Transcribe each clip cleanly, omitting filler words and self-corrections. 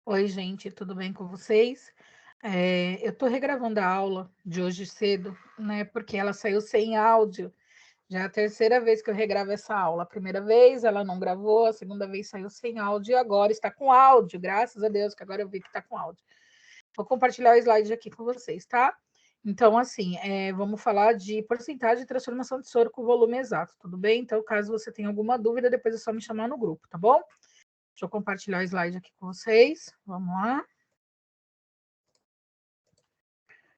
Oi, gente, tudo bem com vocês? Eu estou regravando a aula de hoje cedo, né? Porque ela saiu sem áudio. Já é a terceira vez que eu regravo essa aula. A primeira vez ela não gravou, a segunda vez saiu sem áudio e agora está com áudio. Graças a Deus que agora eu vi que está com áudio. Vou compartilhar o slide aqui com vocês, tá? Então, assim, vamos falar de porcentagem de transformação de soro com volume exato, tudo bem? Então, caso você tenha alguma dúvida, depois é só me chamar no grupo, tá bom? Deixa eu compartilhar o slide aqui com vocês. Vamos lá.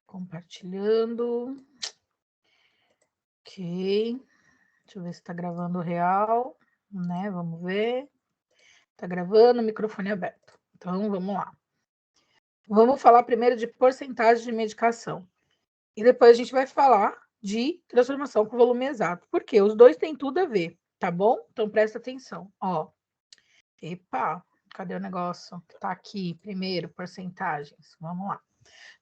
Compartilhando. Ok. Deixa eu ver se está gravando real, né? Vamos ver. Está gravando, microfone aberto. Então, vamos lá. Vamos falar primeiro de porcentagem de medicação. E depois a gente vai falar de transformação com volume exato. Porque os dois têm tudo a ver, tá bom? Então, presta atenção. Ó. Epa, cadê o negócio? Tá aqui, primeiro, porcentagens. Vamos lá,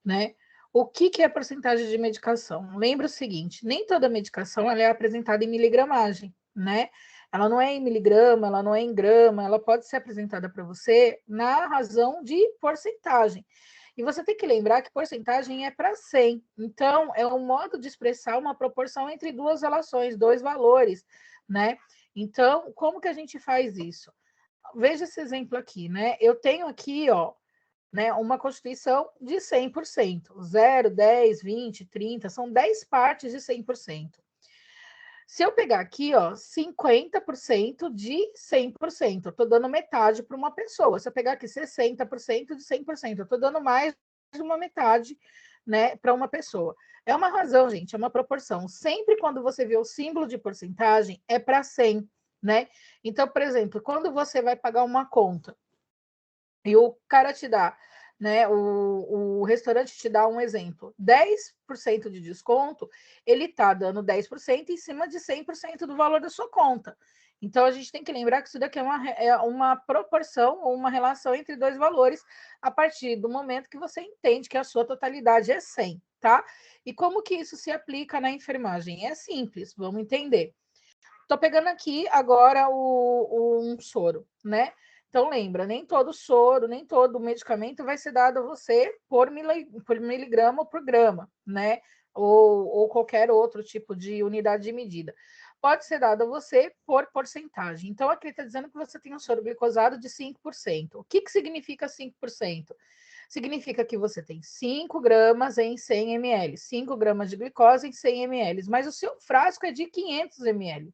né? O que é a porcentagem de medicação? Lembra o seguinte, nem toda medicação ela é apresentada em miligramagem, né? Ela não é em miligrama, ela não é em grama, ela pode ser apresentada para você na razão de porcentagem. E você tem que lembrar que porcentagem é para 100. Então, é um modo de expressar uma proporção entre duas relações, dois valores, né? Então, como que a gente faz isso? Veja esse exemplo aqui, né? Eu tenho aqui, ó, né, uma constituição de 100%. 0, 10, 20, 30, são 10 partes de 100%. Se eu pegar aqui, ó, 50% de 100%, eu estou dando metade para uma pessoa. Se eu pegar aqui 60% de 100%, eu estou dando mais de uma metade, né, para uma pessoa. É uma razão, gente, é uma proporção. Sempre quando você vê o símbolo de porcentagem, é para 100, né? Então, por exemplo, quando você vai pagar uma conta, e o cara te dá, né? O restaurante te dá um exemplo: 10% de desconto, ele tá dando 10% em cima de 100% do valor da sua conta. Então, a gente tem que lembrar que isso daqui é uma proporção ou uma relação entre dois valores a partir do momento que você entende que a sua totalidade é 100, tá? E como que isso se aplica na enfermagem? É simples, vamos entender. Estou pegando aqui agora um soro, né? Então, lembra, nem todo soro, nem todo medicamento vai ser dado a você por miligrama ou por grama, né? Ou qualquer outro tipo de unidade de medida. Pode ser dado a você por porcentagem. Então, aqui está dizendo que você tem um soro glicosado de 5%. O que significa 5%? Significa que você tem 5 gramas em 100 ml, 5 gramas de glicose em 100 ml, mas o seu frasco é de 500 ml.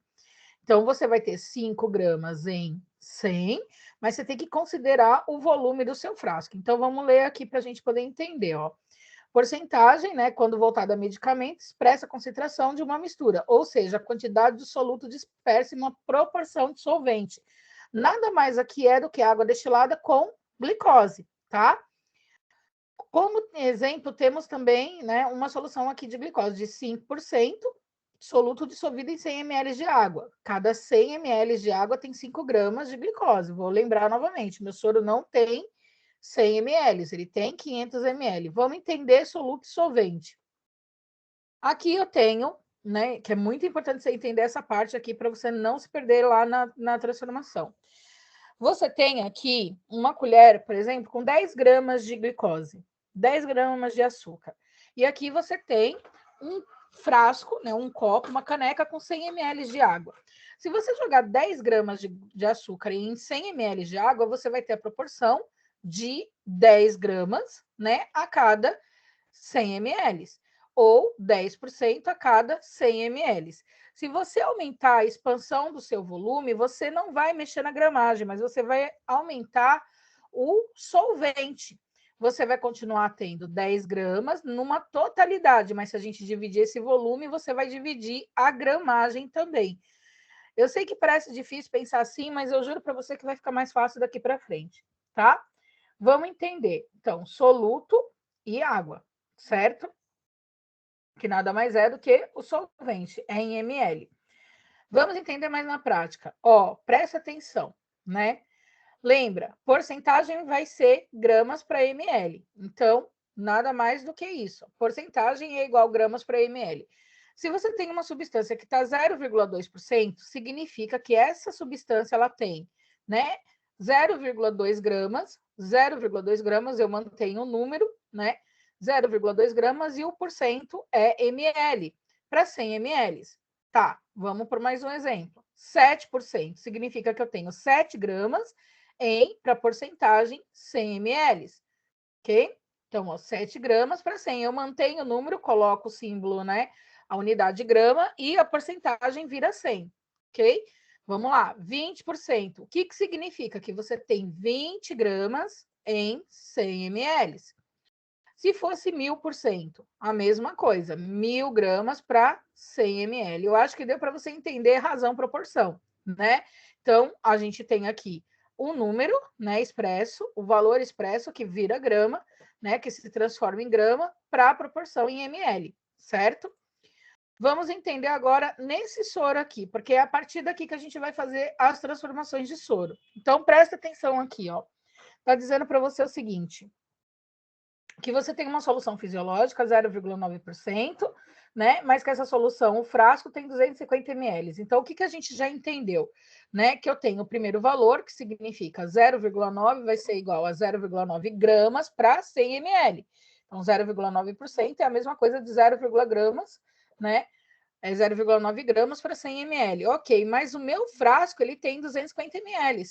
Então, você vai ter 5 gramas em 100, mas você tem que considerar o volume do seu frasco. Então, vamos ler aqui para a gente poder entender, ó. Porcentagem, né, quando voltada a medicamento, expressa a concentração de uma mistura, ou seja, a quantidade de soluto disperso em uma proporção de solvente. Nada mais aqui é do que água destilada com glicose, tá? Como exemplo, temos também, né, uma solução aqui de glicose de 5%, soluto dissolvido em 100 ml de água. Cada 100 ml de água tem 5 gramas de glicose. Vou lembrar novamente, meu soro não tem 100 ml, ele tem 500 ml. Vamos entender soluto solvente. Aqui eu tenho, né, que é muito importante você entender essa parte aqui para você não se perder lá na transformação. Você tem aqui uma colher, por exemplo, com 10 gramas de glicose, 10 gramas de açúcar. E aqui você tem um frasco, né, um copo, uma caneca com 100 ml de água. Se você jogar 10 gramas de açúcar em 100 ml de água, você vai ter a proporção de 10 gramas, né, a cada 100 ml, ou 10% a cada 100 ml. Se você aumentar a expansão do seu volume, você não vai mexer na gramagem, mas você vai aumentar o solvente. Você vai continuar tendo 10 gramas numa totalidade, mas se a gente dividir esse volume, você vai dividir a gramagem também. Eu sei que parece difícil pensar assim, mas eu juro para você que vai ficar mais fácil daqui para frente, tá? Vamos entender. Então, soluto e água, certo? Que nada mais é do que o solvente, é em ml. Vamos entender mais na prática. Ó, presta atenção, né? Lembra, porcentagem vai ser gramas para ml. Então, nada mais do que isso. Porcentagem é igual gramas para ml. Se você tem uma substância que está 0,2%, significa que essa substância ela tem, né, 0,2 gramas, 0,2 gramas eu mantenho o número, né? 0,2 gramas e o porcento é ml, para 100 ml. Tá, vamos por mais um exemplo. 7% significa que eu tenho 7 gramas para porcentagem 100 ml, ok? Então, ó, 7 gramas para 100. Eu mantenho o número, coloco o símbolo, né? A unidade de grama e a porcentagem vira 100, ok? Vamos lá, 20%. O que significa? Que você tem 20 gramas em 100 ml. Se fosse 1000%, a mesma coisa, 1000 gramas para 100 ml. Eu acho que deu para você entender razão, proporção, né? Então, a gente tem aqui o número, né, expresso, o valor expresso que vira grama, né, que se transforma em grama para a proporção em ml, certo? Vamos entender agora nesse soro aqui, porque é a partir daqui que a gente vai fazer as transformações de soro. Então, presta atenção aqui, ó. Tá dizendo para você o seguinte: que você tem uma solução fisiológica, 0,9%, né? Mas que essa solução, o frasco, tem 250 ml. Então, o que a gente já entendeu? Né? Que eu tenho o primeiro valor, que significa 0,9 vai ser igual a 0,9 gramas para 100 ml. Então, 0,9% é a mesma coisa de 0, gramas, né? É 0,9 gramas para 100 ml. Ok, mas o meu frasco, ele tem 250 ml.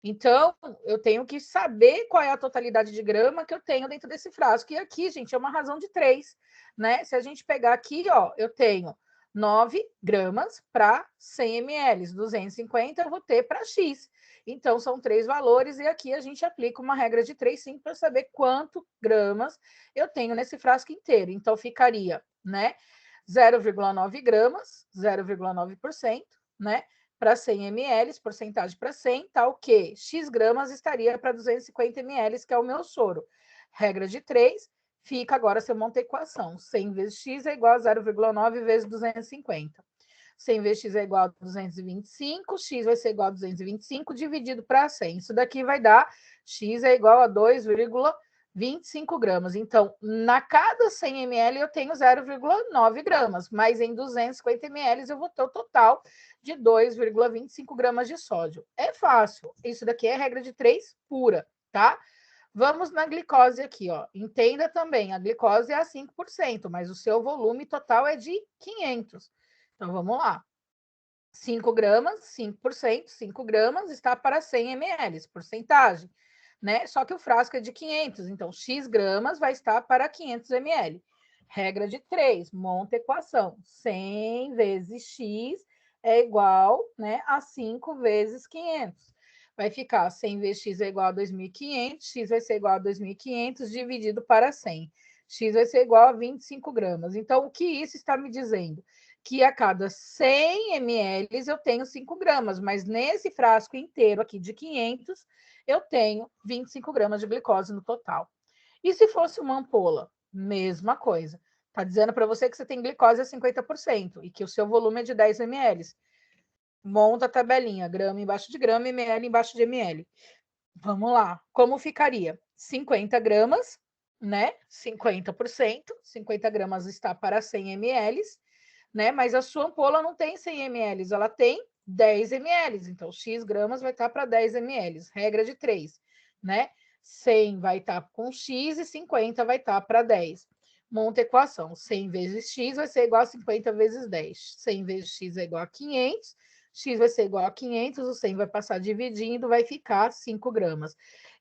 Então, eu tenho que saber qual é a totalidade de grama que eu tenho dentro desse frasco. E aqui, gente, é uma razão de 3, né? Se a gente pegar aqui, ó, eu tenho 9 gramas para 100 ml, 250 eu vou ter para X. Então, são 3 valores, e aqui a gente aplica uma regra de 3, sim, para saber quanto gramas eu tenho nesse frasco inteiro. Então, ficaria, né, 0,9 gramas, 0,9%, né? Para 100 ml, porcentagem para 100, tá o quê? X gramas estaria para 250 ml, que é o meu soro. Regra de 3, fica agora se eu montar a equação. 100 vezes X é igual a 0,9 vezes 250. 100 vezes X é igual a 225, X vai ser igual a 225 dividido para 100. Isso daqui vai dar X é igual a 2,25 gramas. Então, na cada 100 ml eu tenho 0,9 gramas, mas em 250 ml eu vou ter o total de 2,25 gramas de sódio. É fácil. Isso daqui é regra de 3 pura, tá? Vamos na glicose aqui, ó. Entenda também, a glicose é a 5%, mas o seu volume total é de 500. Então, vamos lá. 5 gramas, 5%, 5 gramas está para 100 ml, porcentagem, né? Só que o frasco é de 500, então X gramas vai estar para 500 ml. Regra de 3, monta a equação. 100 vezes X é igual, né, a 5 vezes 500. Vai ficar 100 vezes X é igual a 2.500, X vai ser igual a 2.500 dividido para 100. X vai ser igual a 25 gramas. Então, o que isso está me dizendo? Que a cada 100 ml eu tenho 5 gramas, mas nesse frasco inteiro aqui de 500, eu tenho 25 gramas de glicose no total. E se fosse uma ampola? Mesma coisa. Está dizendo para você que você tem glicose a 50% e que o seu volume é de 10 ml. Monta a tabelinha, grama embaixo de grama, ml embaixo de ml. Vamos lá. Como ficaria? 50 gramas, né? 50%. 50 gramas está para 100 ml, né? Mas a sua ampola não tem 100 ml, ela tem 10 ml. Então, X gramas vai estar para 10 ml. Regra de 3, né? 100 vai estar com X e 50 vai estar para 10. Monta a equação. 100 vezes X vai ser igual a 50 vezes 10. 100 vezes X é igual a 500. X vai ser igual a 500, o 100 vai passar dividindo, vai ficar 5 gramas.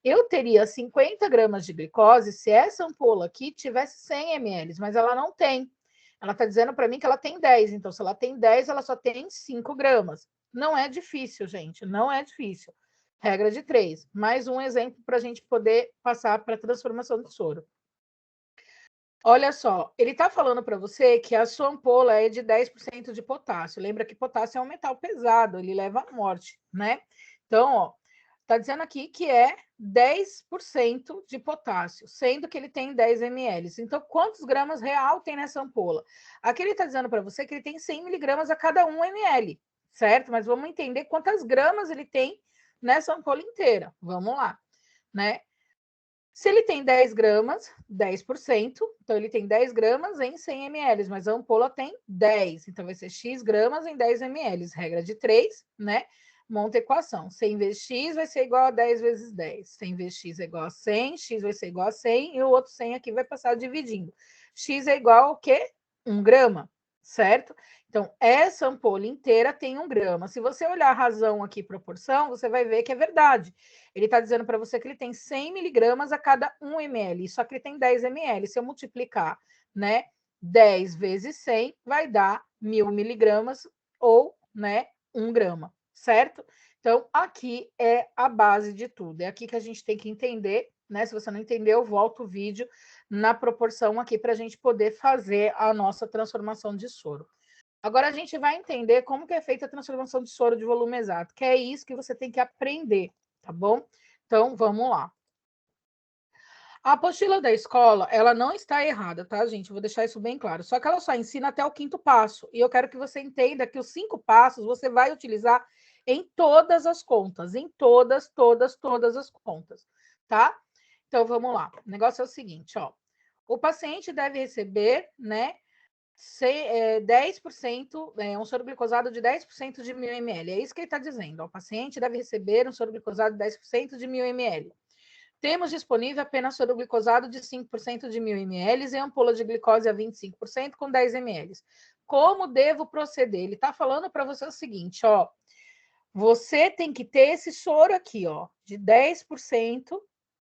Eu teria 50 gramas de glicose se essa ampola aqui tivesse 100 ml, mas ela não tem. Ela está dizendo para mim que ela tem 10, então se ela tem 10, ela só tem 5 gramas. Não é difícil, gente, não é difícil. Regra de 3. Mais um exemplo para a gente poder passar para a transformação de soro. Olha só, ele está falando para você que a sua ampola é de 10% de potássio. Lembra que potássio é um metal pesado, ele leva à morte, né? Então, ó, está dizendo aqui que é 10% de potássio, sendo que ele tem 10 ml. Então, quantos gramas real tem nessa ampola? Aqui ele está dizendo para você que ele tem 100 miligramas a cada 1 ml, certo? Mas vamos entender quantas gramas ele tem nessa ampola inteira. Vamos lá, né? Se ele tem 10 gramas, 10%, então ele tem 10 gramas em 100 ml, mas a ampola tem 10, então vai ser X gramas em 10 ml, regra de 3, né? monta a equação. 100 vezes x vai ser igual a 10 vezes 10. 100 vezes x é igual a 100, x vai ser igual a 100, e o outro 100 aqui vai passar dividindo. X é igual ao quê? 1 grama, certo? Então, essa ampola inteira tem 1 grama. Se você olhar a razão aqui, proporção, você vai ver que é verdade. Ele está dizendo para você que ele tem 100 miligramas a cada 1 ml, só que ele tem 10 ml. Se eu multiplicar, né, 10 vezes 100, vai dar 1.000 miligramas ou, né, 1 grama, certo? Então, aqui é a base de tudo. É aqui que a gente tem que entender, né? Se você não entendeu, volta o vídeo na proporção aqui para a gente poder fazer a nossa transformação de soro. Agora a gente vai entender como que é feita a transformação de soro de volume exato, que é isso que você tem que aprender, tá bom? Então, vamos lá. A apostila da escola, ela não está errada, tá, gente? Vou deixar isso bem claro. Só que ela só ensina até o 5º passo. E eu quero que você entenda que os 5 passos você vai utilizar em todas as contas. Em todas as contas, tá? Então, vamos lá. O negócio é o seguinte, ó. O paciente deve receber, né, 10%, um soro glicosado de 10% de 1.000 ml. É isso que ele está dizendo. Ó. O paciente deve receber um soro glicosado de 10% de 1.000 ml. Temos disponível apenas soro glicosado de 5% de 1.000 ml e ampola de glicose a 25% com 10 ml. Como devo proceder? Ele está falando para você o seguinte, ó. Você tem que ter esse soro aqui, ó, de 10%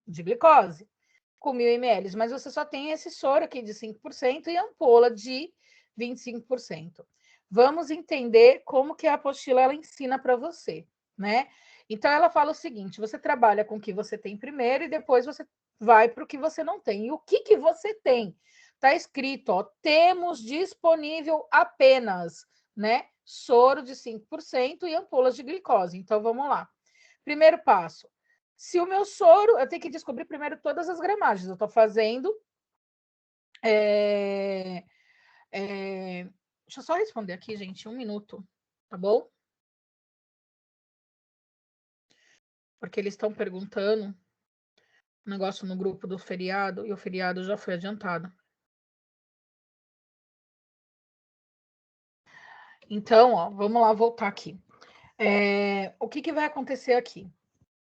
de glicose com 1.000 ml, mas você só tem esse soro aqui de 5% e ampola de 25%. Vamos entender como que a apostila ela ensina para você, né? Então ela fala o seguinte: você trabalha com o que você tem primeiro e depois você vai para o que você não tem. E o que que você tem? Está escrito, ó, temos disponível apenas, né, soro de 5% e ampolas de glicose. Então vamos lá. Primeiro passo, se o meu soro, eu tenho que descobrir primeiro todas as gramagens. Eu estou fazendo. Deixa eu só responder aqui, gente, 1 minuto, tá bom? Porque eles estão perguntando um negócio no grupo do feriado e o feriado já foi adiantado. Então, ó, vamos lá voltar aqui. O que vai acontecer aqui?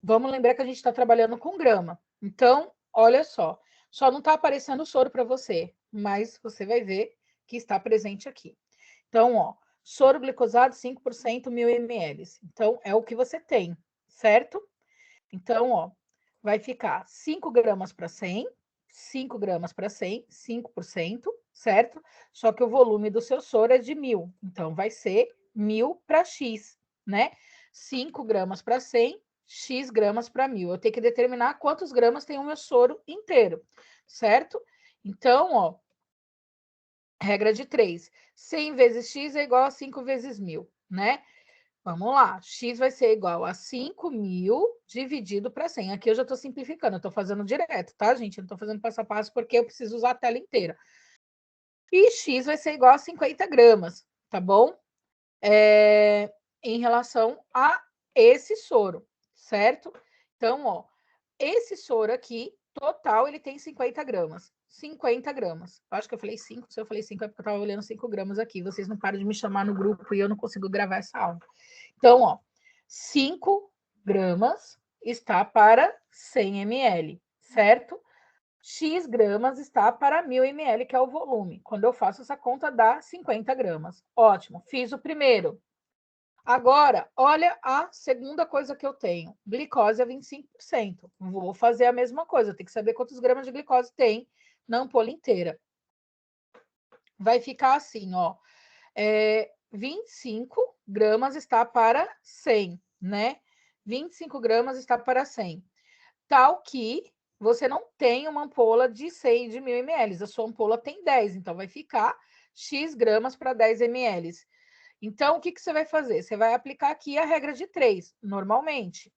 Vamos lembrar que a gente está trabalhando com grama. Então, olha só não está aparecendo o soro para você, mas você vai ver que está presente aqui. Então, ó, soro glicosado 5%, 1.000 ml. Então, é o que você tem, certo? Então, ó, vai ficar 5 gramas para 100, 5 gramas para 100, 5%, certo? Só que o volume do seu soro é de 1.000. Então, vai ser 1.000 para X, né? 5 gramas para 100, X gramas para 1.000. Eu tenho que determinar quantos gramas tem o meu soro inteiro, certo? Então, ó, regra de 3. 100 vezes X é igual a 5 vezes 1.000, né? Vamos lá. X vai ser igual a 5.000 dividido para 100. Aqui eu já estou simplificando, eu estou fazendo direto, tá, gente? Eu não estou fazendo passo a passo porque eu preciso usar a tela inteira. E X vai ser igual a 50 gramas, tá bom? Em relação a esse soro, certo? Então, ó, esse soro aqui, total, ele tem 50 gramas. 50 gramas. Eu acho que eu falei 5. Se eu falei 5 é porque eu estava olhando 5 gramas aqui. Vocês não param de me chamar no grupo e eu não consigo gravar essa aula. Então, ó, 5 gramas está para 100 ml, certo? X gramas está para 1.000 ml, que é o volume. Quando eu faço essa conta, dá 50 gramas. Ótimo, fiz o primeiro. Agora, olha a segunda coisa que eu tenho. Glicose a 25%. Vou fazer a mesma coisa. Tem que saber quantos gramas de glicose tem na ampola inteira. Vai ficar assim, ó. 25 gramas está para 100, né? 25 gramas está para 100. Tal que você não tem uma ampola de 100 de 1.000 ml. A sua ampola tem 10, então vai ficar X gramas para 10 ml. Então, o que você vai fazer? Você vai aplicar aqui a regra de 3, normalmente.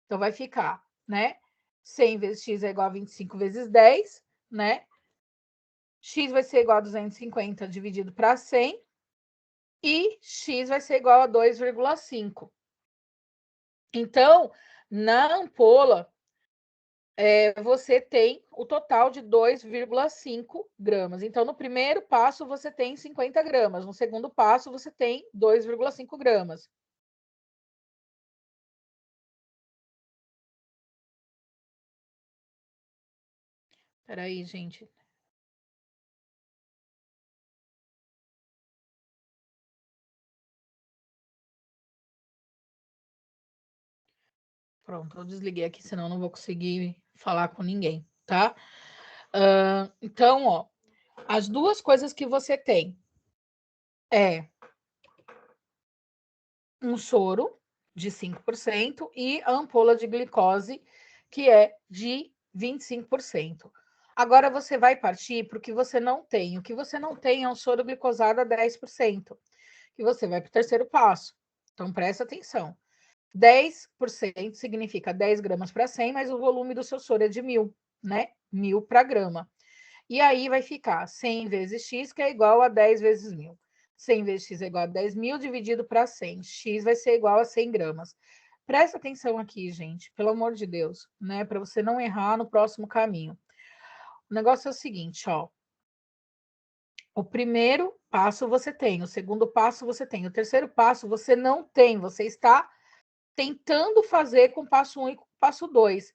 Então, vai ficar, né? 100 vezes X é igual a 25 vezes 10, né? X vai ser igual a 250 dividido para 100. E X vai ser igual a 2,5. Então, na ampola, você tem o total de 2,5 gramas. Então, no primeiro passo, você tem 50 gramas. No segundo passo, você tem 2,5 gramas. Espera aí, gente. Pronto, eu desliguei aqui, senão eu não vou conseguir falar com ninguém, tá? Então, ó, as duas coisas que você tem é um soro de 5% e a ampola de glicose, que é de 25%. Agora você vai partir para o que você não tem. O que você não tem é um soro glicosado a 10%, que você vai para o terceiro passo. Então, presta atenção. 10% significa 10 gramas para 100, mas o volume do seu soro é de 1.000, né? 1.000 para grama. E aí vai ficar 100 vezes x, que é igual a 10 vezes 1.000. 100 vezes x é igual a 10.000 dividido para 100. X vai ser igual a 100 gramas. Presta atenção aqui, gente, pelo amor de Deus, né? Para você não errar no próximo caminho. O negócio é o seguinte, ó. O primeiro passo você tem, o segundo passo você tem, o terceiro passo você não tem, você está tentando fazer com passo 1 e com passo 2.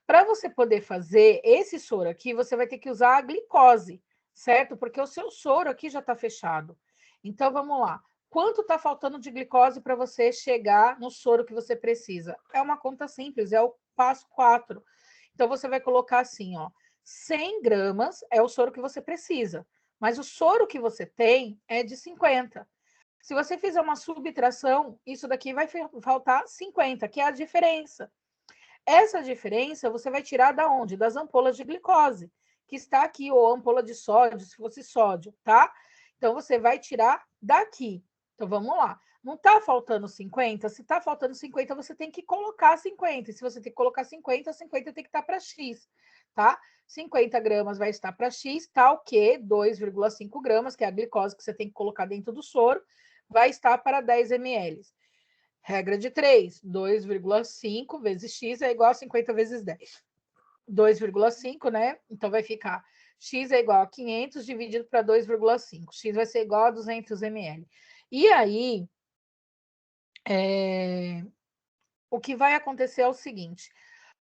Para você poder fazer esse soro aqui, você vai ter que usar a glicose, certo? Porque o seu soro aqui já está fechado. Então, vamos lá. Quanto está faltando de glicose para você chegar no soro que você precisa? É uma conta simples, é o passo 4. Então, você vai colocar assim, ó. 100 gramas é o soro que você precisa, mas o soro que você tem é de 50. Se você fizer uma subtração, isso daqui vai faltar 50, que é a diferença. Essa diferença você vai tirar da onde? Das ampolas de glicose, que está aqui, ou ampola de sódio, se fosse sódio, tá? Então, você vai tirar daqui. Então, vamos lá. Não está faltando 50? Se está faltando 50, você tem que colocar 50. E se você tem que colocar 50, 50 tem que estar para X, tá? 50 gramas vai estar para X, tal que 2,5 gramas, que é a glicose que você tem que colocar dentro do soro, vai estar para 10 ml. Regra de 3, 2,5 vezes x é igual a 50 vezes 10. 2,5, né? Então vai ficar x é igual a 500 dividido para 2,5. X vai ser igual a 200 ml. E aí, o que vai acontecer é o seguinte: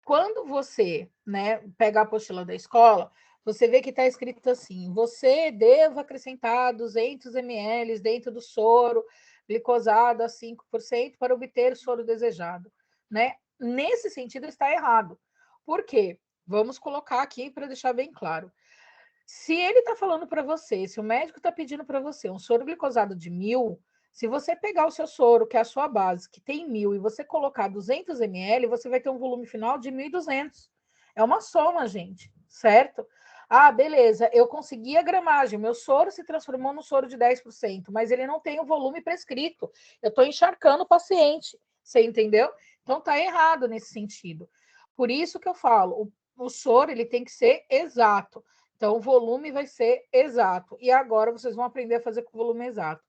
quando você, né, pega a apostila da escola, você vê que está escrito assim: você deve acrescentar 200 ml dentro do soro glicosado a 5% para obter o soro desejado, né? Nesse sentido está errado. Por quê? Vamos colocar aqui para deixar bem claro. Se ele está falando para você, se o médico está pedindo para você um soro glicosado de 1.000, se você pegar o seu soro, que é a sua base, que tem 1.000, e você colocar 200 ml, você vai ter um volume final de 1.200. É uma soma, gente, certo? Ah, beleza, eu consegui a gramagem, meu soro se transformou no soro de 10%, mas ele não tem o volume prescrito. Eu estou encharcando o paciente, você entendeu? Então tá errado nesse sentido. Por isso que eu falo, o soro ele tem que ser exato. Então, o volume vai ser exato. E agora vocês vão aprender a fazer com o volume exato.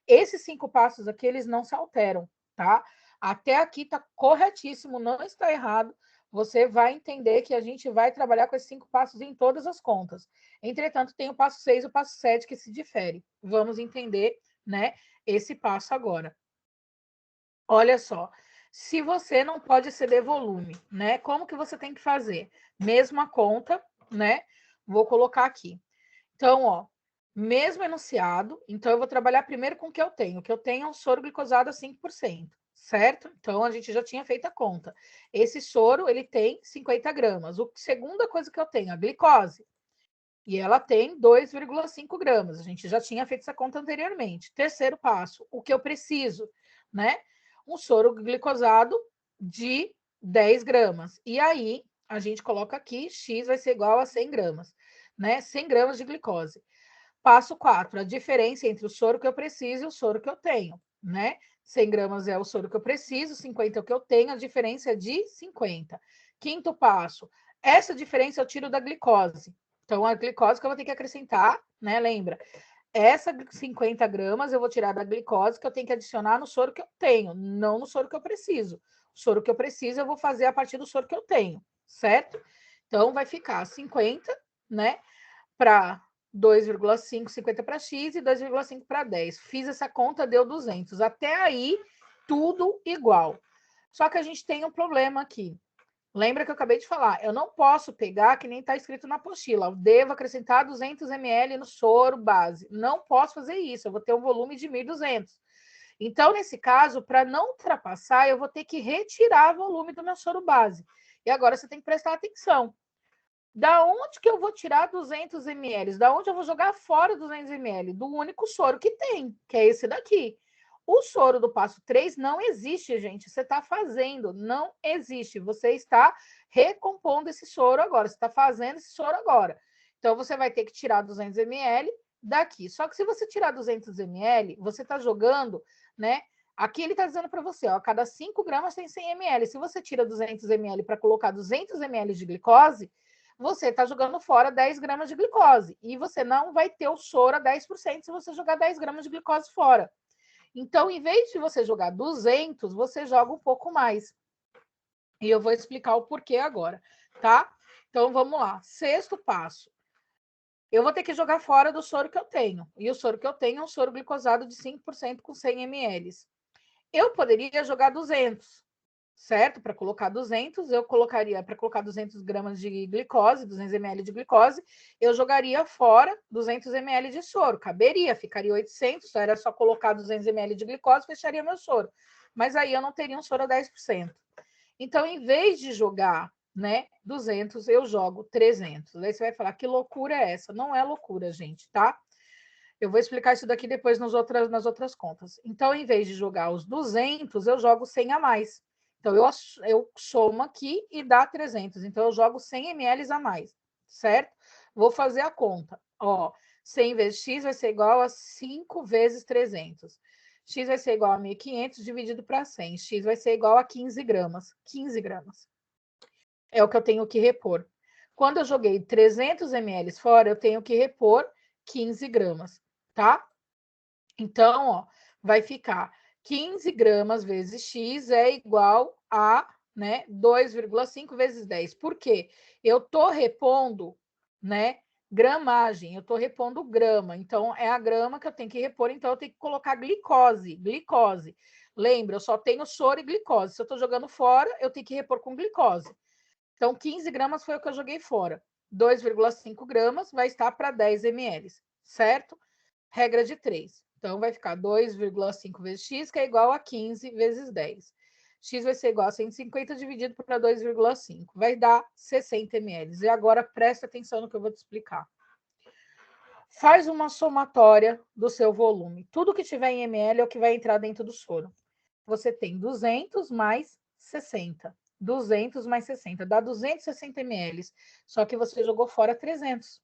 Esses 5 passos aqui, eles não se alteram, tá? Até aqui tá corretíssimo, não está errado. Você vai entender que a gente vai trabalhar com esses 5 passos em todas as contas. Entretanto, tem o passo 6 e o passo 7 que se difere. Vamos entender, né, esse passo agora. Olha só, se você não pode exceder volume, né? Como que você tem que fazer? Mesma conta, né? Vou colocar aqui. Então, ó, mesmo enunciado, então eu vou trabalhar primeiro com o que eu tenho. O que eu tenho é um soro glicosado a 5%, certo? Então, a gente já tinha feito a conta. Esse soro, ele tem 50 gramas. A segunda coisa que eu tenho, a glicose. E ela tem 2,5 gramas. A gente já tinha feito essa conta anteriormente. Terceiro passo, o que eu preciso, né? Um soro glicosado de 10 gramas. E aí, a gente coloca aqui, X vai ser igual a 100 gramas, né? 100 gramas de glicose. Passo 4, a diferença entre o soro que eu preciso e o soro que eu tenho, né? 100 gramas é o soro que eu preciso, 50 é o que eu tenho, a diferença é de 50. Quinto passo, essa diferença eu tiro da glicose. Então, a glicose que eu vou ter que acrescentar, né? Lembra? Essa 50 gramas eu vou tirar da glicose que eu tenho que adicionar no soro que eu tenho, não no soro que eu preciso. O soro que eu preciso eu vou fazer a partir do soro que eu tenho, certo? Então, vai ficar 50, né? Para 2,5, 50 para X e 2,5 para 10. Fiz essa conta, deu 200. Até aí, tudo igual. Só que a gente tem um problema aqui. Lembra que eu acabei de falar, eu não posso pegar, que nem está escrito na apostila, devo acrescentar 200 ml no soro base. Não posso fazer isso, eu vou ter um volume de 1.200. Então, nesse caso, para não ultrapassar, eu vou ter que retirar volume do meu soro base. E agora você tem que prestar atenção. Da onde que eu vou tirar 200 ml? Da onde eu vou jogar fora 200 ml? Do único soro que tem, que é esse daqui. O soro do passo 3 não existe, gente. Você está fazendo, não existe. Você está recompondo esse soro agora. Você está fazendo esse soro agora. Então, você vai ter que tirar 200 ml daqui. Só que se você tirar 200 ml, você está jogando, né? Aqui ele está dizendo para você, ó, a cada 5 gramas tem 100 ml. Se você tira 200 ml para colocar 200 ml de glicose, você está jogando fora 10 gramas de glicose. E você não vai ter o soro a 10% se você jogar 10 gramas de glicose fora. Então, em vez de você jogar 200, você joga um pouco mais. E eu vou explicar o porquê agora, tá? Então, vamos lá. Sexto passo. Eu vou ter que jogar fora do soro que eu tenho. E o soro que eu tenho é um soro glicosado de 5% com 100 ml. Eu poderia jogar 200, certo? Para colocar 200, eu colocaria, para colocar 200 gramas de glicose, 200 ml de glicose, eu jogaria fora 200 ml de soro. Caberia, ficaria 800, era só colocar 200 ml de glicose, fecharia meu soro. Mas aí eu não teria um soro a 10%. Então, em vez de jogar, né, 200, eu jogo 300. Aí você vai falar, que loucura é essa? Não é loucura, gente, tá? Eu vou explicar isso daqui depois nas outras contas. Então, em vez de jogar os 200, eu jogo 100 a mais. Então, eu somo aqui e dá 300. Então, eu jogo 100 ml a mais, certo? Vou fazer a conta. Ó, 100 vezes x vai ser igual a 5 vezes 300. X vai ser igual a 1.500 dividido para 100. X vai ser igual a 15 gramas. 15 gramas. É o que eu tenho que repor. Quando eu joguei 300 ml fora, eu tenho que repor 15 gramas, tá? Então, ó, vai ficar 15 gramas vezes x é igual a, né, 2,5 vezes 10. Por quê? Eu tô repondo, né, gramagem, eu tô repondo grama. Então, é a grama que eu tenho que repor, então eu tenho que colocar glicose. Lembra, eu só tenho soro e glicose. Se eu tô jogando fora, eu tenho que repor com glicose. Então, 15 gramas foi o que eu joguei fora. 2,5 gramas vai estar para 10 ml, certo? Regra de 3. Então, vai ficar 2,5 vezes x, que é igual a 15 vezes 10. X vai ser igual a 150 dividido por 2,5. Vai dar 60 ml. E agora, presta atenção no que eu vou te explicar. Faz uma somatória do seu volume. Tudo que tiver em ml é o que vai entrar dentro do soro. Você tem 200 mais 60. 200 mais 60, dá 260 ml. Só que você jogou fora 300,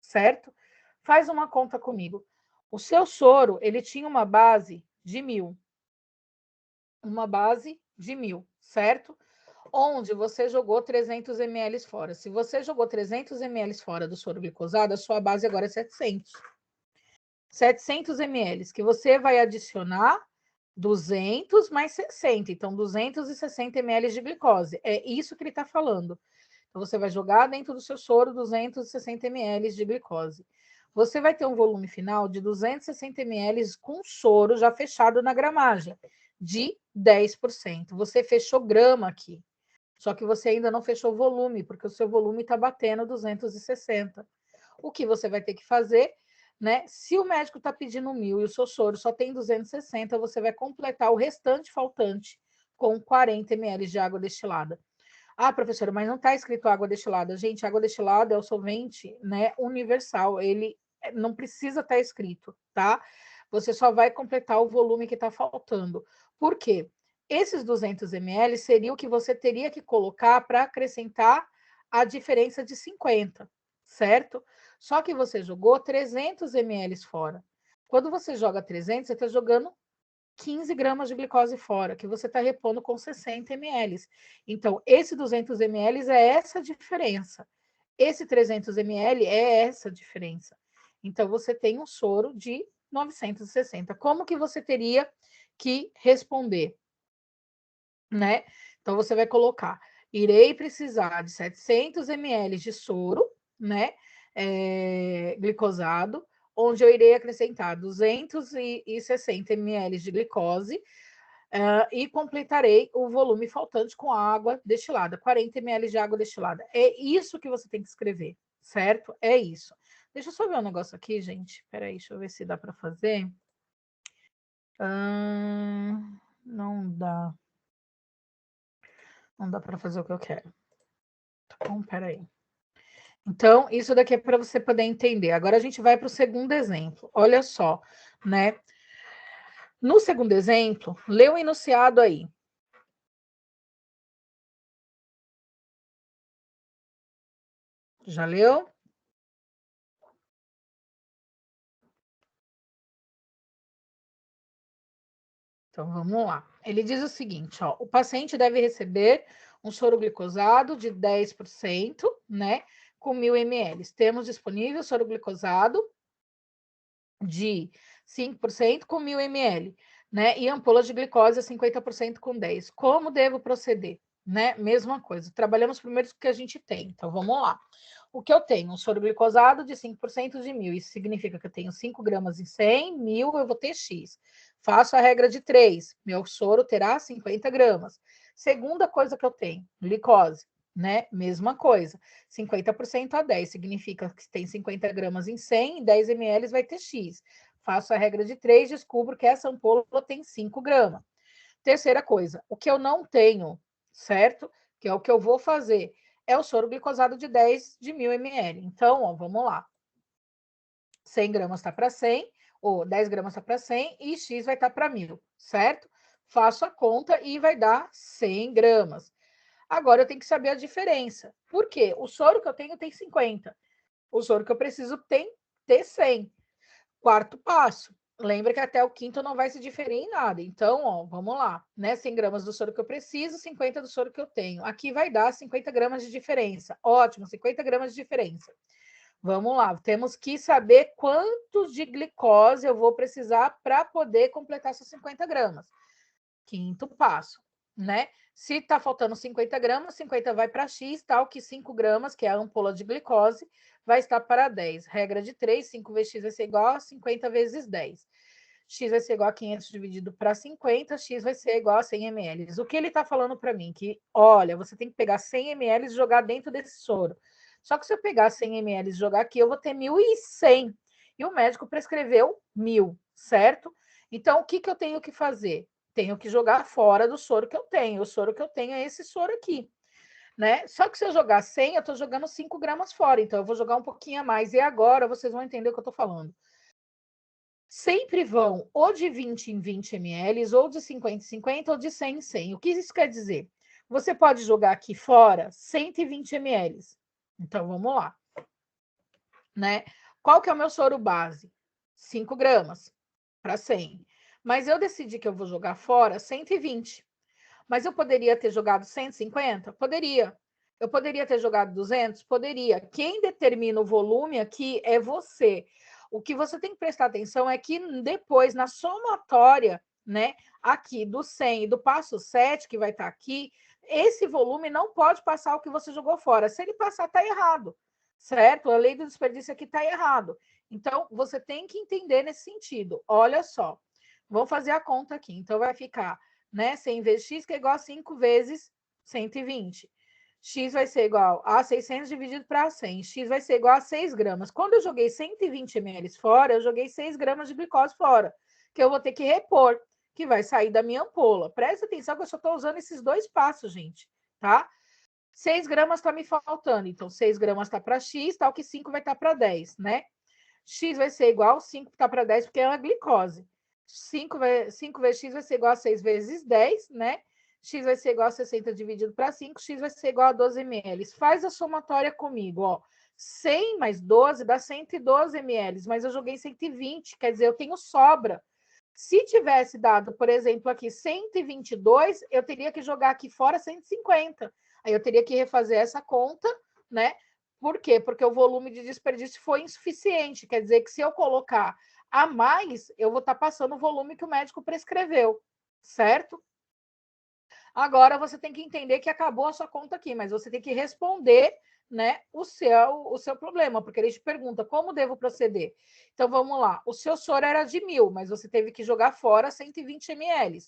certo? Faz uma conta comigo. O seu soro, ele tinha uma base de 1.000. Uma base de 1.000, certo? Onde você jogou 300 ml fora. Se você jogou 300 ml fora do soro glicosado, a sua base agora é 700. 700 ml, que você vai adicionar 200 mais 60. Então, 260 ml de glicose. É isso que ele está falando. Então, você vai jogar dentro do seu soro 260 ml de glicose. Você vai ter um volume final de 260 ml com soro já fechado na gramagem, de 10%. Você fechou grama aqui. Só que você ainda não fechou o volume, porque o seu volume está batendo 260. O que você vai ter que fazer, né? Se o médico está pedindo 1.000 e o seu soro só tem 260, você vai completar o restante faltante com 40 ml de água destilada. Ah, professora, mas não está escrito água destilada. Gente, água destilada é o solvente, né, universal. Ele não precisa estar escrito, tá? Você só vai completar o volume que está faltando. Por quê? Esses 200 ml seria o que você teria que colocar para acrescentar a diferença de 50, certo? Só que você jogou 300 ml fora. Quando você joga 300, você está jogando 15 gramas de glicose fora, que você está repondo com 60 ml. Então, esse 200 ml é essa diferença. Esse 300 ml é essa diferença. Então, você tem um soro de 960. Como que você teria que responder? Né? Então, você vai colocar, irei precisar de 700 ml de soro, né? Glicosado, onde eu irei acrescentar 260 ml de glicose, e completarei o volume faltante com água destilada, 40 ml de água destilada. É isso que você tem que escrever, certo? É isso. Deixa eu só ver um negócio aqui, gente. Espera aí, deixa eu ver se dá para fazer. Não dá. Não dá para fazer o que eu quero. Tá bom, espera aí. Então, isso daqui é para você poder entender. Agora a gente vai para o segundo exemplo. Olha só, né? No segundo exemplo, lê o enunciado aí. Já leu? Então, vamos lá. Ele diz o seguinte, ó, o paciente deve receber um soro glicosado de 10%, né, com 1.000 ml. Temos disponível soro glicosado de 5% com 1.000 ml, né, e ampolas de glicose a 50% com 10. Como devo proceder? Né? Mesma coisa. Trabalhamos primeiro com o que a gente tem. Então, vamos lá. O que eu tenho? Um soro glicosado de 5% de 1.000. Isso significa que eu tenho 5 gramas em 100, 1.000 eu vou ter X. Faço a regra de 3. Meu soro terá 50 gramas. Segunda coisa que eu tenho, glicose, né? Mesma coisa. 50% a 10 significa que tem 50 gramas em 100, 10 ml vai ter X. Faço a regra de 3, descubro que essa ampola tem 5 gramas. Terceira coisa, o que eu não tenho, certo? Que é o que eu vou fazer, é o soro glicosado de 10 de 1.000 ml. Então, ó, vamos lá. 100 gramas está para 100, ou 10 gramas está para 100, e X vai estar para 1.000, certo? Faço a conta e vai dar 100 gramas. Agora eu tenho que saber a diferença. Por quê? O soro que eu tenho tem 50. O soro que eu preciso tem ter 100. Quarto passo. Lembra que até o quinto não vai se diferir em nada. Então, ó, vamos lá. Né? 100 gramas do soro que eu preciso, 50 do soro que eu tenho. Aqui vai dar 50 gramas de diferença. Ótimo, 50 gramas de diferença. Vamos lá. Temos que saber quantos de glicose eu vou precisar para poder completar essas 50 gramas. Quinto passo, né? Se está faltando 50 gramas, 50 vai para X, tal que 5 gramas, que é a ampola de glicose, vai estar para 10. Regra de 3, 5 vezes X vai ser igual a 50 vezes 10. X vai ser igual a 500 dividido para 50, X vai ser igual a 100 ml. O que ele está falando para mim? Que, olha, você tem que pegar 100 ml e jogar dentro desse soro. Só que se eu pegar 100 ml e jogar aqui, eu vou ter 1.100. E o médico prescreveu 1.000, certo? Então, o que, que eu tenho que fazer? Tenho que jogar fora do soro que eu tenho. O soro que eu tenho é esse soro aqui, né? Só que se eu jogar 100, eu estou jogando 5 gramas fora. Então, eu vou jogar um pouquinho a mais. E agora vocês vão entender o que eu estou falando. Sempre vão ou de 20 em 20 ml, ou de 50 em 50, ou de 100 em 100. O que isso quer dizer? Você pode jogar aqui fora 120 ml. Então, vamos lá. Né? Qual que é o meu soro base? 5 gramas para 100. Mas eu decidi que eu vou jogar fora 120. Mas eu poderia ter jogado 150? Poderia. Eu poderia ter jogado 200? Poderia. Quem determina o volume aqui é você. O que você tem que prestar atenção é que depois, na somatória, né, aqui do 100 e do passo 7, que vai estar aqui, esse volume não pode passar o que você jogou fora. Se ele passar, está errado, certo? A lei do desperdício aqui está errado. Então, você tem que entender nesse sentido. Olha só, vamos fazer a conta aqui. Então, vai ficar, né, 100 vezes x, que é igual a 5 vezes 120. X vai ser igual a 600 dividido para 100. X vai ser igual a 6 gramas. Quando eu joguei 120 ml fora, eu joguei 6 gramas de glicose fora, que eu vou ter que repor, que vai sair da minha ampola. Presta atenção que eu só estou usando esses dois passos, gente, tá? 6 gramas está me faltando. Então, 6 gramas está para X, tal que 5 vai estar para 10, né? X vai ser igual, 5 está para 10, porque é uma glicose. 5 vezes X vai ser igual a 6 vezes 10, né? X vai ser igual a 60 dividido para 5, X vai ser igual a 12 ml. Faz a somatória comigo, ó. 100 mais 12 dá 112 ml, mas eu joguei 120, quer dizer, eu tenho sobra. Se tivesse dado, por exemplo, aqui 122, eu teria que jogar aqui fora 150. Aí eu teria que refazer essa conta, né? Por quê? Porque o volume de desperdício foi insuficiente. Quer dizer que se eu colocar a mais, eu vou estar passando o volume que o médico prescreveu, certo? Agora você tem que entender que acabou a sua conta aqui, mas você tem que responder, né, o seu problema, porque ele te pergunta como devo proceder. Então, vamos lá. O seu soro era de 1.000, mas você teve que jogar fora 120 ml.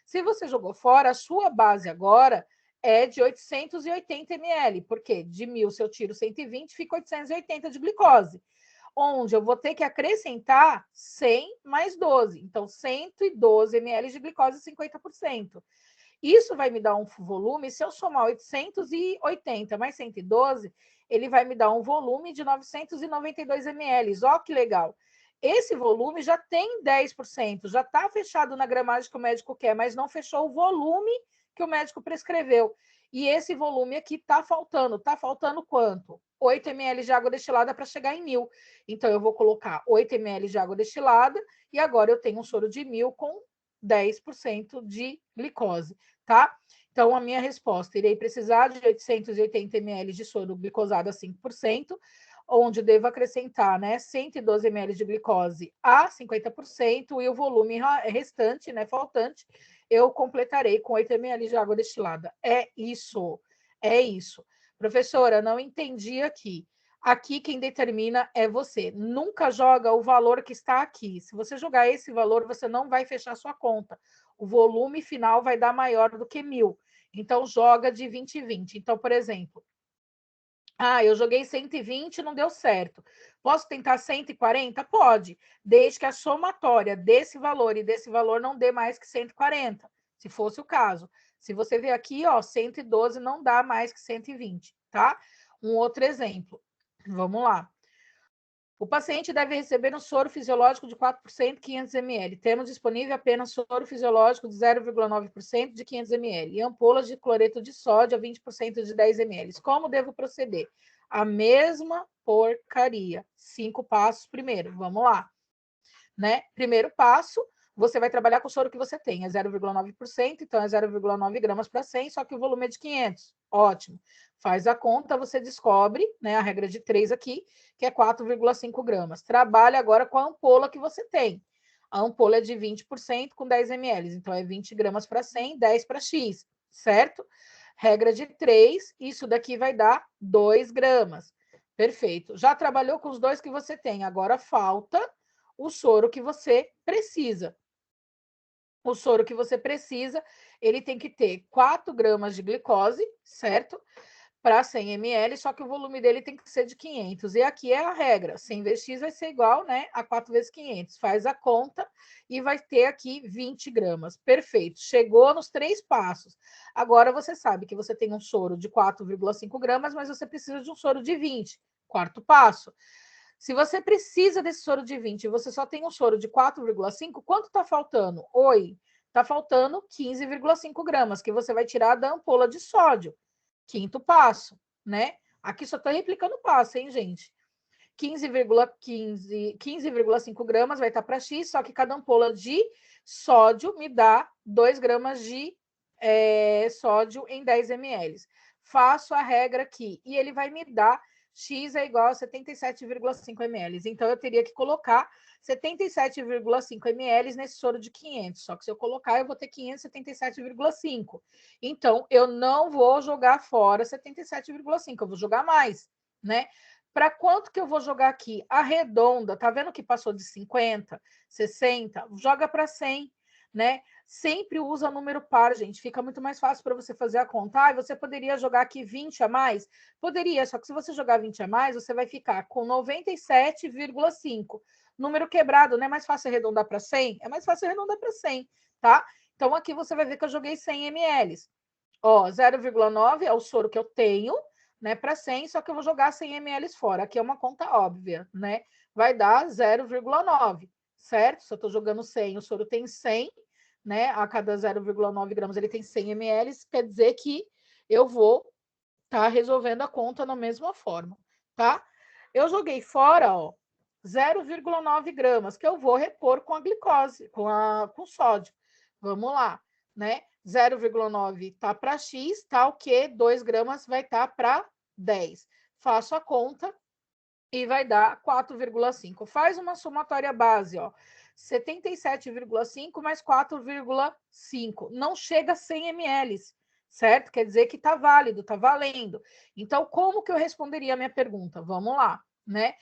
Se você jogou fora, a sua base agora é de 880 ml, porque de 1.000, se eu tiro 120, fica 880 de glicose, onde eu vou ter que acrescentar 100 mais 12. Então, 112 ml de glicose, 50%. Isso vai me dar um volume, se eu somar 880 mais 112, ele vai me dar um volume de 992 ml. Ó, que legal. Esse volume já tem 10%, já está fechado na gramagem que o médico quer, mas não fechou o volume que o médico prescreveu. E esse volume aqui está faltando. Está faltando quanto? 8 ml de água destilada para chegar em 1.000. Então, eu vou colocar 8 ml de água destilada e agora eu tenho um soro de 1.000 com 10% de glicose, tá? Então, a minha resposta, irei precisar de 880 ml de soro glicosado a 5%, onde devo acrescentar, né, 112 ml de glicose a 50% e o volume restante, né, faltante, eu completarei com 8 ml de água destilada. É isso, é isso. Professora, não entendi aqui. Aqui quem determina é você. Nunca joga o valor que está aqui. Se você jogar esse valor, você não vai fechar sua conta. O volume final vai dar maior do que 1.000. Então, joga de 20 em 20. Então, por exemplo, eu joguei 120, não deu certo. Posso tentar 140? Pode, desde que a somatória desse valor e desse valor não dê mais que 140, se fosse o caso. Se você ver aqui, ó, 112 não dá mais que 120, tá? Um outro exemplo. Vamos lá. O paciente deve receber um soro fisiológico de 4%, 500 ml. Temos disponível apenas soro fisiológico de 0,9% de 500 ml e ampolas de cloreto de sódio a 20% de 10 ml. Como devo proceder? A mesma porcaria. 5 passos primeiro. Vamos lá. Né? Primeiro passo, você vai trabalhar com o soro que você tem. É 0,9%, então é 0,9 gramas para 100, só que o volume é de 500. Ótimo. Faz a conta, você descobre, né, a regra de 3 aqui, que é 4,5 gramas. Trabalha agora com a ampola que você tem. A ampola é de 20% com 10 ml, então é 20 gramas para 100, 10 para X, certo? Regra de 3, isso daqui vai dar 2 gramas. Perfeito. Já trabalhou com os dois que você tem, agora falta o soro que você precisa. O soro que você precisa, ele tem que ter 4 gramas de glicose, certo? Para 100 ml, só que o volume dele tem que ser de 500. E aqui é a regra, 100 vezes X vai ser igual, né, a 4 vezes 500. Faz a conta e vai ter aqui 20 gramas. Perfeito, chegou nos 3 passos. Agora você sabe que você tem um soro de 4,5 gramas, mas você precisa de um soro de 20. Quarto passo. Se você precisa desse soro de 20 e você só tem um soro de 4,5, quanto está faltando? Oi, está faltando 15,5 gramas, que você vai tirar da ampola de sódio. Quinto passo, né? Aqui só estou replicando o passo, hein, gente? 15,5 gramas vai estar para X, só que cada ampola de sódio me dá 2 gramas de sódio em 10 ml. Faço a regra aqui e ele vai me dar X é igual a 77,5 ml. Então, eu teria que colocar 77,5 ml nesse soro de 500. Só que se eu colocar, eu vou ter 577,5. Então, eu não vou jogar fora 77,5, eu vou jogar mais, né? Para quanto que eu vou jogar aqui? Arredonda, tá vendo que passou de 50, 60? Joga para 100, né? Sempre usa número par, gente. Fica muito mais fácil para você fazer a conta. Você poderia jogar aqui 20 a mais? Poderia, só que se você jogar 20 a mais, você vai ficar com 97,5. Número quebrado, não é mais fácil arredondar para 100? É mais fácil arredondar para 100, tá? Então, aqui você vai ver que eu joguei 100 ml. Ó, 0,9 é o soro que eu tenho, né, para 100, só que eu vou jogar 100 ml fora. Aqui é uma conta óbvia, né? Vai dar 0,9, certo? Se eu estou jogando 100, o soro tem 100, né? A cada 0,9 gramas ele tem 100 ml, quer dizer que eu vou estar resolvendo a conta da mesma forma, tá? Eu joguei fora, ó, 0,9 gramas, que eu vou repor com a glicose, com o sódio. Vamos lá, né? 0,9 tá para X, tá o quê? 2 gramas vai estar para 10. Faço a conta e vai dar 4,5. Faz uma somatória base, ó. 77,5 mais 4,5. Não chega a 100 ml. certo? Quer dizer que está válido, está valendo. Então, como que eu responderia a minha pergunta? Vamos lá, né?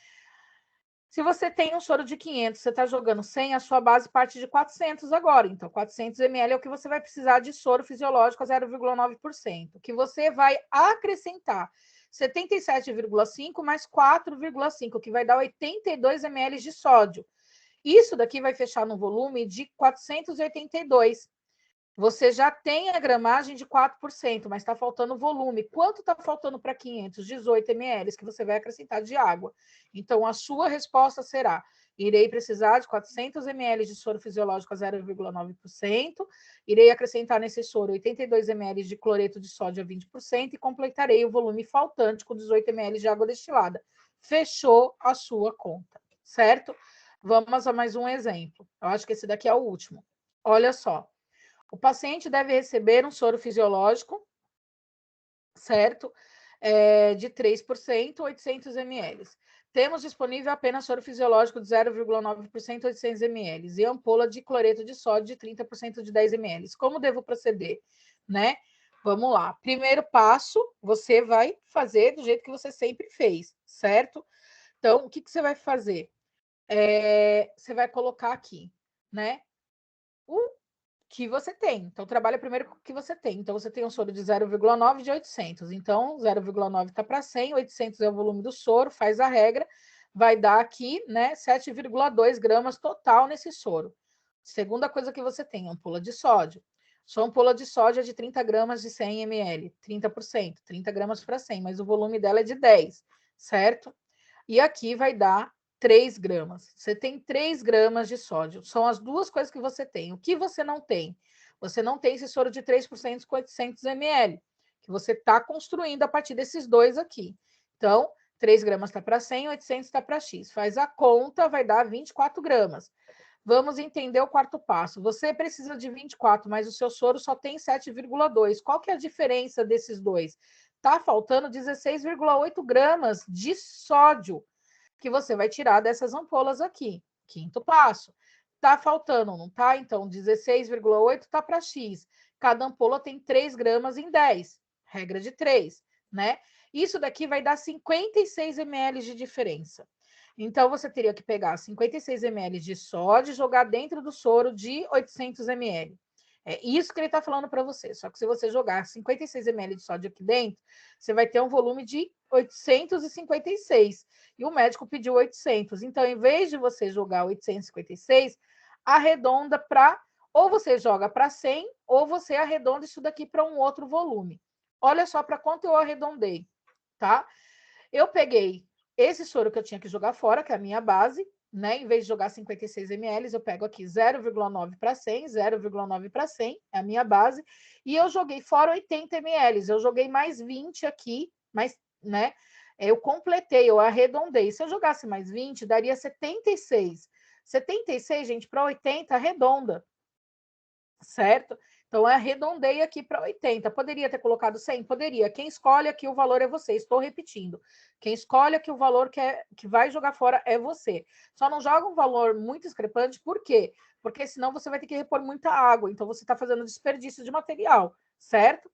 Se você tem um soro de 500, você está jogando 100, a sua base parte de 400 agora. Então, 400 ml é o que você vai precisar de soro fisiológico a 0,9%, que você vai acrescentar 77,5 mais 4,5, que vai dar 82 ml de sódio. Isso daqui vai fechar no volume de 482. Você já tem a gramagem de 4%, mas está faltando volume. Quanto está faltando para 500? 18 ml, que você vai acrescentar de água. Então, a sua resposta será: irei precisar de 400 ml de soro fisiológico a 0,9%, irei acrescentar nesse soro 82 ml de cloreto de sódio a 20% e completarei o volume faltante com 18 ml de água destilada. Fechou a sua conta, certo? Vamos a mais um exemplo. Eu acho que esse daqui é o último. Olha só. O paciente deve receber um soro fisiológico, certo? De 3%, 800 ml. Temos disponível apenas soro fisiológico de 0,9%, 800 ml, e ampola de cloreto de sódio de 30% de 10 ml. Como devo proceder, né? Vamos lá. Primeiro passo, você vai fazer do jeito que você sempre fez, certo? Então, o que você vai fazer? Você vai colocar aqui, né? O que você tem. Então, trabalha primeiro com o que você tem. Então, você tem um soro de 0,9 de 800. Então, 0,9 está para 100, 800 é o volume do soro, faz a regra, vai dar aqui, né, 7,2 gramas total nesse soro. Segunda coisa que você tem, ampola de sódio. Sua ampola de sódio é de 30 gramas de 100 ml, 30%, 30 gramas para 100, mas o volume dela é de 10, certo? E aqui vai dar 3 gramas. Você tem 3 gramas de sódio. São as duas coisas que você tem. O que você não tem? Você não tem esse soro de 3% com 800 ml, que você está construindo a partir desses dois aqui. Então, 3 gramas está para 100, 800 está para X. Faz a conta, vai dar 24 gramas. Vamos entender o quarto passo. Você precisa de 24, mas o seu soro só tem 7,2. Qual que é a diferença desses dois? Está faltando 16,8 gramas de sódio que você vai tirar dessas ampolas aqui. Quinto passo. Tá faltando, não tá? Então, 16,8 tá para X. Cada ampola tem 3 gramas em 10. Regra de 3, né? Isso daqui vai dar 56 ml de diferença. Então, você teria que pegar 56 ml de sódio e jogar dentro do soro de 800 ml. É isso que ele está falando para você. Só que se você jogar 56 ml de sódio aqui dentro, você vai ter um volume de 856. E o médico pediu 800. Então, em vez de você jogar 856, arredonda para... Ou você joga para 100, ou você arredonda isso daqui para um outro volume. Olha só para quanto eu arredondei, tá? Eu peguei esse soro que eu tinha que jogar fora, que é a minha base, né? Em vez de jogar 56 ml, eu pego aqui 0,9 para 100, 0,9 para 100, é a minha base, e eu joguei fora 80 ml, eu joguei mais 20 aqui, mas, né? Eu completei, eu arredondei. Se eu jogasse mais 20, daria 76. 76, gente, para 80, arredonda, certo? Então, eu arredondei aqui para 80. Poderia ter colocado 100? Poderia. Quem escolhe aqui o valor é você. Estou repetindo. Quem escolhe aqui o valor que vai jogar fora é você. Só não joga um valor muito discrepante. Por quê? Porque senão você vai ter que repor muita água. Então, você está fazendo desperdício de material, certo?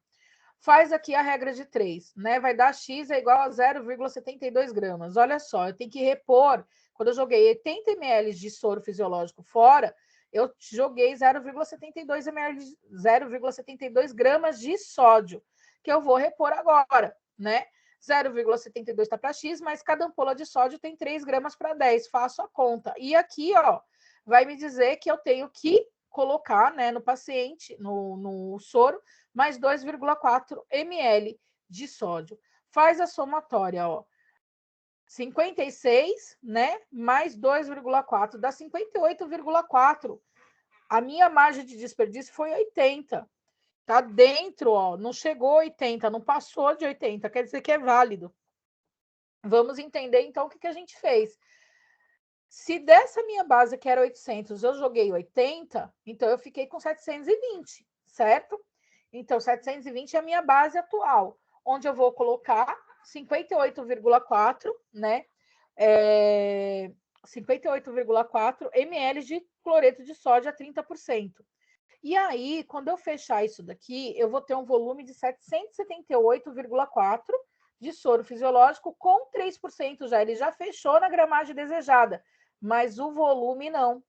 Faz aqui a regra de 3, né? Vai dar X é igual a 0,72 gramas. Olha só, eu tenho que repor. Quando eu joguei 80 ml de soro fisiológico fora, eu joguei 0,72 ml, 0,72 gramas de sódio, que eu vou repor agora, né? 0,72 está para X, mas cada ampola de sódio tem 3 gramas para 10. Faço a conta. E aqui, ó, vai me dizer que eu tenho que colocar, né, no paciente, no soro, mais 2,4 ml de sódio. Faz a somatória, ó. 56, né? Mais 2,4 dá 58,4. A minha margem de desperdício foi 80. Tá dentro, ó, não chegou a 80, não passou de 80, quer dizer que é válido. Vamos entender então o que a gente fez. Se dessa minha base que era 800, eu joguei 80, então eu fiquei com 720, certo? Então 720 é a minha base atual, onde eu vou colocar 58,4, né? 58,4 ml de cloreto de sódio a 30%. E aí, quando eu fechar isso daqui, eu vou ter um volume de 778,4 de soro fisiológico com 3% já. Ele já fechou na gramagem desejada, mas o volume não.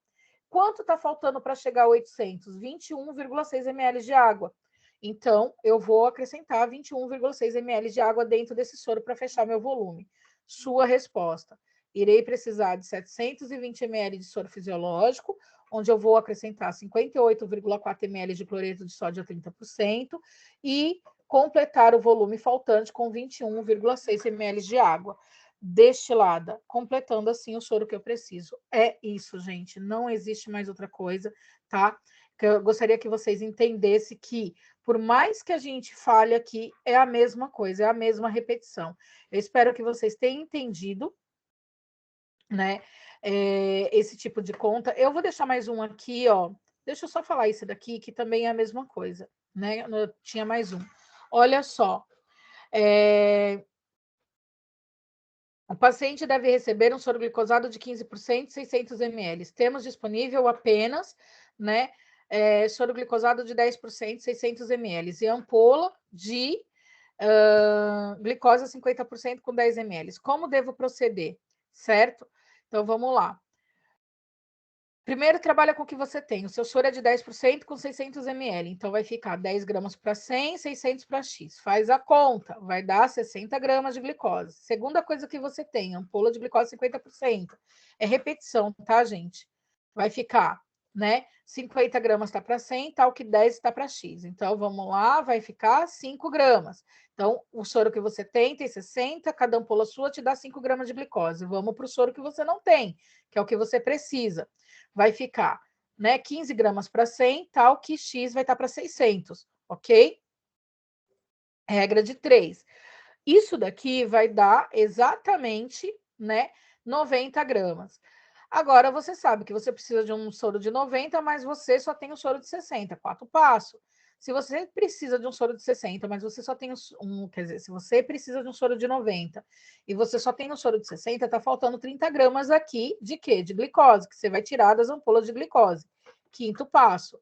Quanto está faltando para chegar a 800? 21,6 ml de água. Então, eu vou acrescentar 21,6 ml de água dentro desse soro para fechar meu volume. Sua resposta. Irei precisar de 720 ml de soro fisiológico, onde eu vou acrescentar 58,4 ml de cloreto de sódio a 30% e completar o volume faltante com 21,6 ml de água destilada, completando assim o soro que eu preciso. É isso, gente. Não existe mais outra coisa, tá? Eu gostaria que vocês entendessem que, por mais que a gente fale aqui, é a mesma coisa, é a mesma repetição. Eu espero que vocês tenham entendido, né? Esse tipo de conta. Eu vou deixar mais um aqui, ó. Deixa eu só falar isso daqui, que também é a mesma coisa, né? Eu tinha mais um. Olha só. O paciente deve receber um soro glicosado de 15%, 600 ml. Temos disponível apenas, né, soro glicosado de 10%, 600 ml. E ampola de glicose a 50% com 10 ml. Como devo proceder? Certo? Então, vamos lá. Primeiro, trabalha com o que você tem. O seu soro é de 10% com 600 ml. Então, vai ficar 10 gramas para 100, 600 para X. Faz a conta. Vai dar 60 gramas de glicose. Segunda coisa que você tem, ampola de glicose 50%. É repetição, tá, gente? Vai ficar, né? 50 gramas está para 100, tal que 10 está para X. Então, vamos lá, vai ficar 5 gramas. Então, o soro que você tem 60, cada ampola sua te dá 5 gramas de glicose. Vamos para o soro que você não tem, que é o que você precisa. Vai ficar, né, 15 gramas para 100, tal que X vai estar para 600, ok? Regra de 3. Isso daqui vai dar exatamente, né, 90 gramas. Agora, você sabe que você precisa de um soro de 90, mas você só tem um soro de 60, 4 passos. Se você precisa de um soro de 60, mas você só tem quer dizer, se você precisa de um soro de 90 e você só tem um soro de 60, tá faltando 30 gramas aqui de quê? De glicose, que você vai tirar das ampolas de glicose. Quinto passo.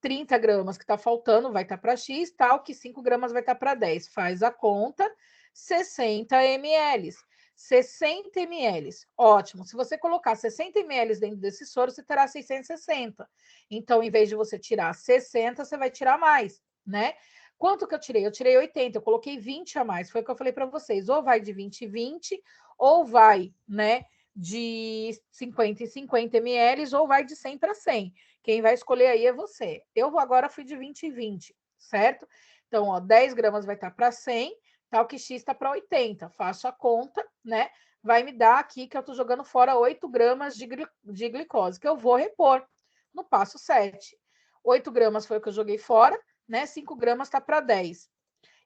30 gramas que tá faltando vai estar para X, tal que 5 gramas vai estar para 10. Faz a conta, 60 ml. 60 ml. Ótimo. Se você colocar 60 ml dentro desse soro, você terá 660. Então, em vez de você tirar 60, você vai tirar mais, né? Quanto que eu tirei? Eu tirei 80, eu coloquei 20 a mais. Foi o que eu falei para vocês. Ou vai de 20 em 20, ou vai, né, de 50 em 50 ml, ou vai de 100 para 100. Quem vai escolher aí é você. Eu agora fui de 20 em 20, certo? Então, ó, 10 gramas vai estar para 100, tal que X está para 80. Faço a conta, né? Vai me dar aqui que eu estou jogando fora 8 gramas de glicose, que eu vou repor no passo 7. 8 gramas foi o que eu joguei fora, né? 5 gramas está para 10.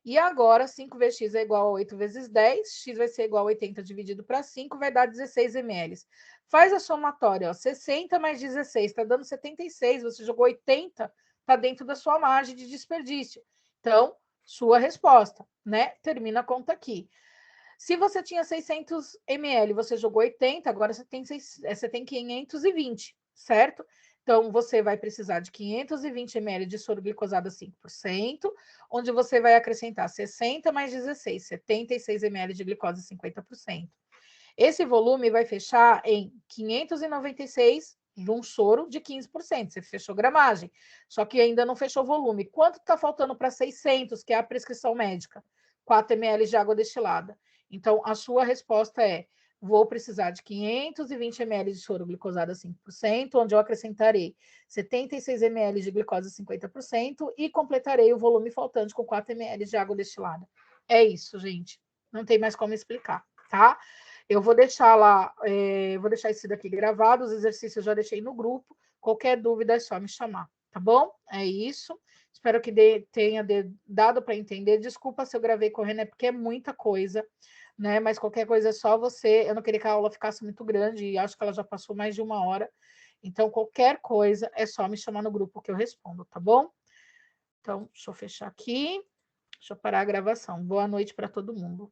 E agora, 5 vezes x é igual a 8 vezes 10, x vai ser igual a 80 dividido para 5, vai dar 16 ml. Faz a somatória, ó, 60 mais 16, está dando 76, você jogou 80, está dentro da sua margem de desperdício. Então, sua resposta, né? Termina a conta aqui. Se você tinha 600 ml, você jogou 80, agora você tem 520, certo? Então, você vai precisar de 520 ml de soro glicosado a 5%, onde você vai acrescentar 60 mais 16, 76 ml de glicose a 50%. Esse volume vai fechar em 596 de um soro de 15%. Você fechou gramagem, só que ainda não fechou volume. Quanto está faltando para 600, que é a prescrição médica? 4 ml de água destilada. Então, a sua resposta é: vou precisar de 520 ml de soro glicosado a 5%, onde eu acrescentarei 76 ml de glicose a 50% e completarei o volume faltante com 4 ml de água destilada. É isso, gente. Não tem mais como explicar, tá? Eu vou deixar lá, vou deixar esse daqui gravado, os exercícios eu já deixei no grupo. Qualquer dúvida é só me chamar, tá bom? É isso. Espero que tenha dado para entender. Desculpa se eu gravei correndo, é porque é muita coisa, né? Mas qualquer coisa é só você. Eu não queria que a aula ficasse muito grande e acho que ela já passou mais de 1 hora. Então, qualquer coisa é só me chamar no grupo que eu respondo, tá bom? Então, deixa eu fechar aqui. Deixa eu parar a gravação. Boa noite para todo mundo.